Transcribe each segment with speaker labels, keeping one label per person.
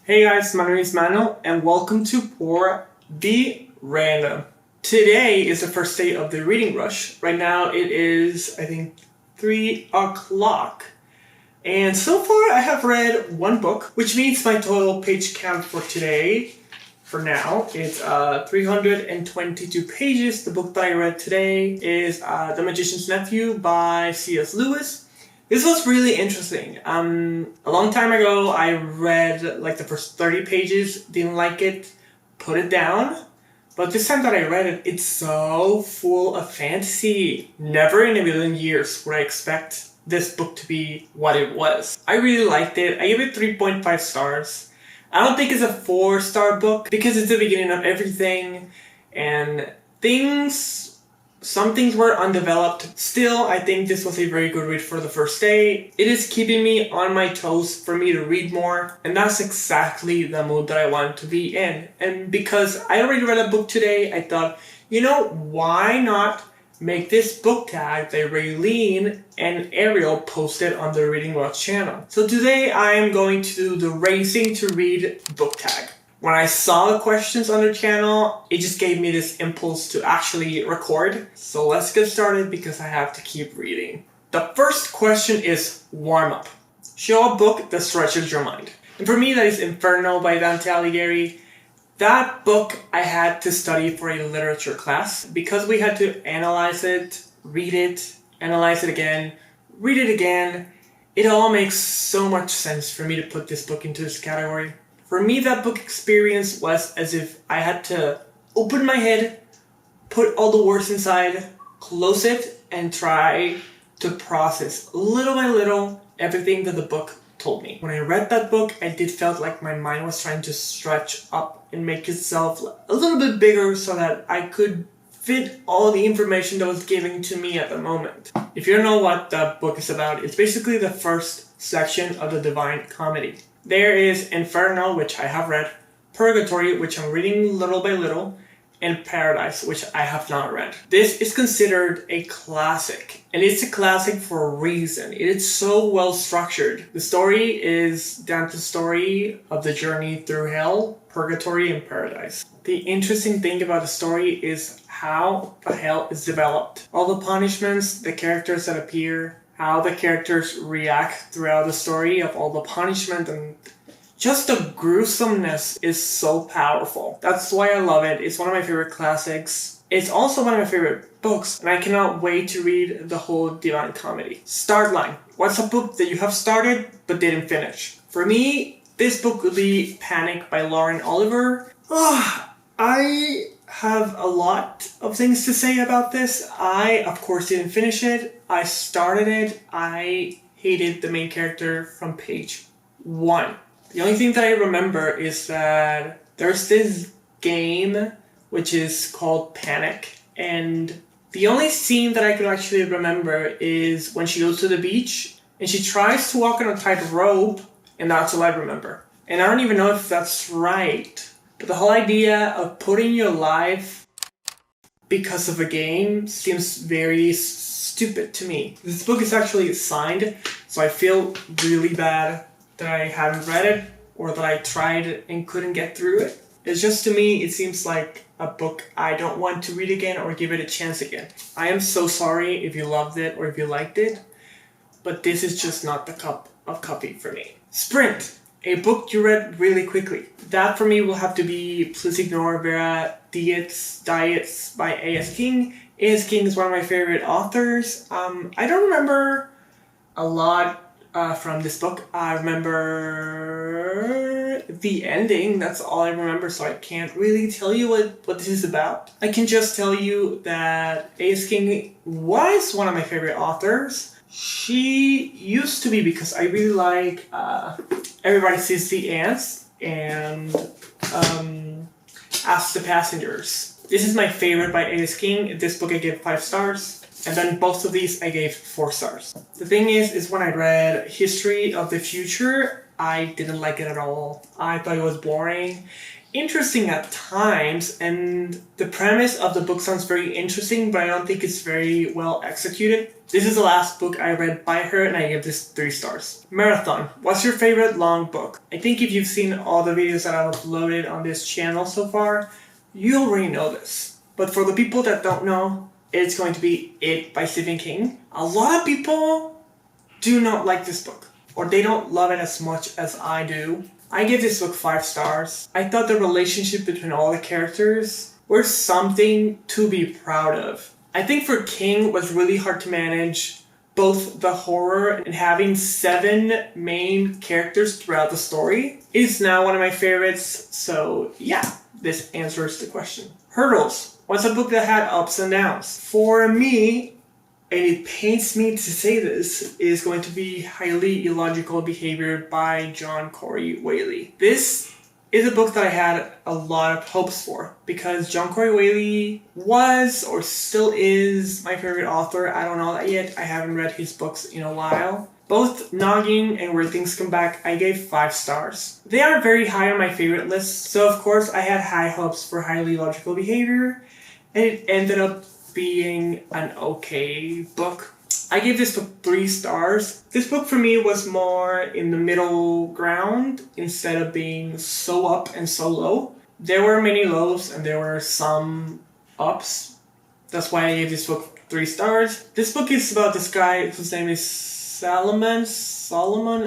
Speaker 1: Hey guys, my name is Manu, and welcome to Pour Be Random. Today is the first day of the reading rush. Right now it is, I think, 3 o'clock. And so far I have read one book, which means my total page count for today, for now, it's 322 pages. The book that I read today is The Magician's Nephew by C.S. Lewis. This was really interesting. A long time ago, I read like the first 30 pages, didn't like it, put it down. But this time that I read it, it's so full of fantasy. Never in a million years would I expect this book to be what it was. I really liked it. I gave it 3.5 stars. I don't think it's a 4-star book because it's the beginning of everything and some things were undeveloped. Still, I think this was a very good read for the first day. It is keeping me on my toes for me to read more, and that's exactly the mood that I want to be in. And because I already read a book today, I thought, why not make this book tag that Raylene and Ariel posted on the Reading Rush channel. So today I am going to do the Racing to Read book tag. When I saw the questions on their channel, it just gave me this impulse to actually record. So let's get started because I have to keep reading. The first question is warm up. Show a book that stretches your mind. And for me, that is Inferno by Dante Alighieri. That book I had to study for a literature class because we had to analyze it, read it, analyze it again, read it again. It all makes so much sense for me to put this book into this category. For me, that book experience was as if I had to open my head, put all the words inside, close it, and try to process little by little everything that the book told me. When I read that book, I did felt like my mind was trying to stretch up and make itself a little bit bigger so that I could fit all the information that was given to me at the moment. If you don't know what that book is about, it's basically the first section of the Divine Comedy. There is Inferno, which I have read, Purgatory, which I'm reading little by little, and Paradise, which I have not read. This is considered a classic, and it's a classic for a reason. It is so well structured. The story is Dante's story of the journey through hell, purgatory, and paradise. The interesting thing about the story is how the hell is developed. All the punishments, the characters that appear, how the characters react throughout the story of all the punishment, and just the gruesomeness is so powerful. That's why I love it. It's one of my favorite classics. It's also one of my favorite books, and I cannot wait to read the whole Divine Comedy. Start line. What's a book that you have started but didn't finish? For me, this book would be Panic by Lauren Oliver. I have a lot of things to say about this. I, of course, didn't finish it. I started it. I hated the main character from page 1. The only thing that I remember is that there's this game which is called Panic, and the only scene that I could actually remember is when she goes to the beach and she tries to walk on a tight rope, and that's all I remember. And I don't even know if that's right, but the whole idea of putting your life because of a game seems very stupid to me. This book is actually signed, so I feel really bad that I haven't read it or that I tried and couldn't get through it. It's just, to me, it seems like a book I don't want to read again or give it a chance again. I am so sorry if you loved it or if you liked it, but this is just not the cup of coffee for me. Sprint, a book you read really quickly. That for me will have to be Please Ignore Vera Dietz by A.S. King. A.S. King is one of my favorite authors. I don't remember a lot from this book. I remember the ending. That's all I remember, so I can't really tell you what this is about. I can just tell you that A.S. King was one of my favorite authors. She used to be, because I really like Everybody Sees the Ants and Ask the Passengers. This is my favorite by A.S. King. This book I gave 5 stars. And then both of these I gave 4 stars. The thing is when I read History of the Future, I didn't like it at all. I thought it was boring. Interesting at times, and the premise of the book sounds very interesting, but I don't think it's very well executed. This is the last book I read by her, and I give this 3 stars. Marathon. What's your favorite long book? I think if you've seen all the videos that I've uploaded on this channel so far, you already know this. But for the people that don't know, it's going to be It by Stephen King. A lot of people do not like this book, or they don't love it as much as I do. I give this book 5 stars. I thought the relationship between all the characters were something to be proud of. I think for King it was really hard to manage both the horror and having 7 main characters throughout the story. It's now one of my favorites, so yeah, this answers the question. Hurdles. What's a book that had ups and downs? For me, and it pains me to say this, is going to be Highly Illogical Behavior by John Corey Whaley. This is a book that I had a lot of hopes for because John Corey Whaley was or still is my favorite author. I don't know that yet. I haven't read his books in a while. Both Noggin and Where Things Come Back, I gave 5 stars. They are very high on my favorite list, so of course I had high hopes for Highly Illogical Behavior, and it ended up being an okay book. I gave this book 3 stars. This book for me was more in the middle ground instead of being so up and so low. There were many lows and there were some ups. That's why I gave this book 3 stars. This book is about this guy whose name is Solomon,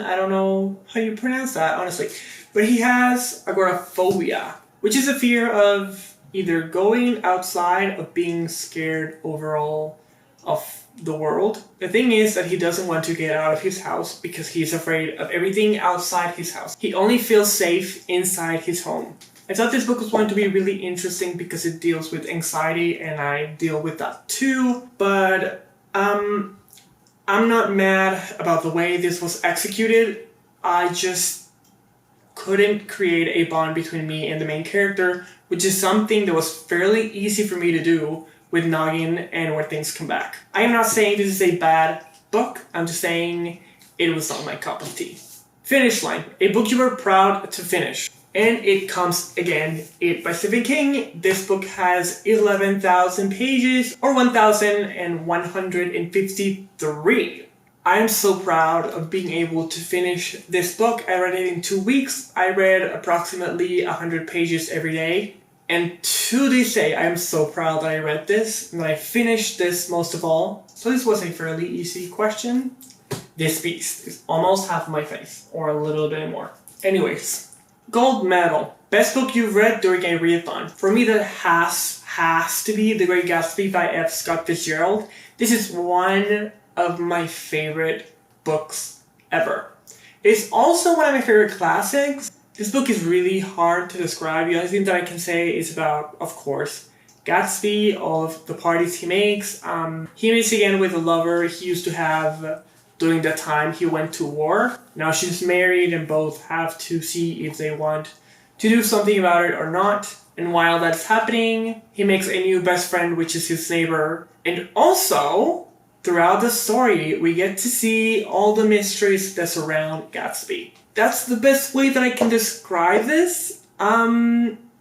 Speaker 1: I don't know how you pronounce that, honestly. But he has agoraphobia, which is a fear of either going outside or being scared overall of the world. The thing is that he doesn't want to get out of his house because he's afraid of everything outside his house. He only feels safe inside his home. I thought this book was going to be really interesting because it deals with anxiety, and I deal with that too. But I'm not mad about the way this was executed. I just couldn't create a bond between me and the main character, which is something that was fairly easy for me to do with Noggin and Where Things Come Back. I am not saying this is a bad book, I'm just saying it was not my cup of tea. Finish line. A book you were proud to finish. And it comes again, It by Stephen King. This book has 11,000 pages, or 1,153. I am so proud of being able to finish this book. I read it in 2 weeks. I read approximately 100 pages every day. And to this day, I am so proud that I read this and that I finished this most of all. So this was a fairly easy question. This beast is almost half of my face, or a little bit more. Anyways, gold medal. Best book you've read during a readathon. For me, that has to be The Great Gatsby by F. Scott Fitzgerald. This is one of my favorite books ever. It's also one of my favorite classics. This book is really hard to describe. The only thing that I can say is about, of course, Gatsby, all of the parties he makes. He meets again with a lover he used to have during the time he went to war. Now she's married and both have to see if they want to do something about it or not. And while that's happening, he makes a new best friend, which is his neighbor. And also, throughout the story, we get to see all the mysteries that surround Gatsby. That's the best way that I can describe this.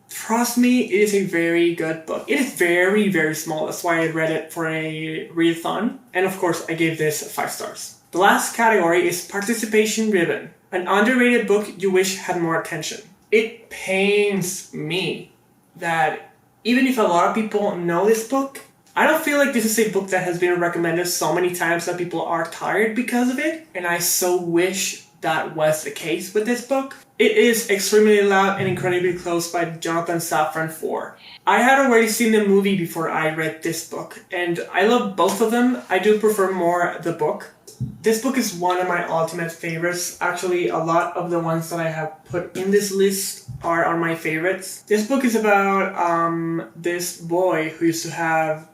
Speaker 1: Trust me, it is a very good book. It is very, very small. That's why I read it for a readathon. And of course, I gave this 5 stars. The last category is Participation Ribbon. An underrated book you wish had more attention. It pains me that even if a lot of people know this book, I don't feel like this is a book that has been recommended so many times that people are tired because of it. And I so wish that was the case with this book. It is Extremely Loud and Incredibly Close by Jonathan Safran Foer. I had already seen the movie before I read this book, and I love both of them. I do prefer more the book. This book is one of my ultimate favorites. Actually, a lot of the ones that I have put in this list are on my favorites. This book is about this boy who used to have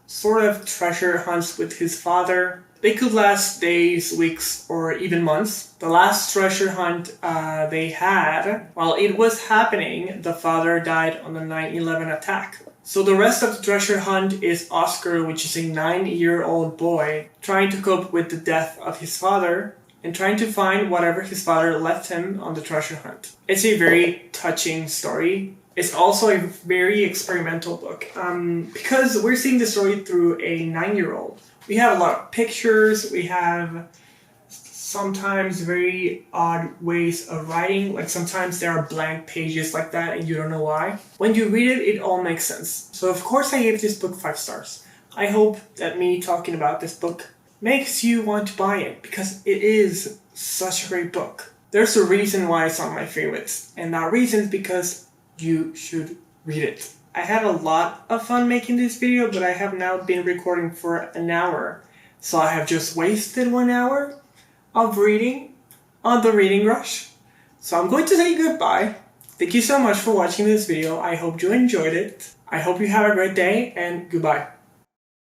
Speaker 1: sort of treasure hunts with his father. They could last days, weeks, or even months. The last treasure hunt they had, while it was happening, the father died on the 9/11 attack. So the rest of the treasure hunt is Oscar, which is a 9-year-old boy, trying to cope with the death of his father. and trying to find whatever his father left him on the treasure hunt. It's a very touching story. It's also a very experimental book because we're seeing the story through a 9-year-old. We have a lot of pictures, we have sometimes very odd ways of writing, like sometimes there are blank pages like that and you don't know why. When you read it, it all makes sense. So of course I gave this book 5 stars. I hope that me talking about this book makes you want to buy it because it is such a great book. There's a reason why it's on my favorites, and that reason is because you should read it. I had a lot of fun making this video, but I have now been recording for an hour. So I have just wasted 1 hour of reading on the reading rush. So I'm going to say goodbye. Thank you so much for watching this video. I hope you enjoyed it. I hope you have a great day and goodbye.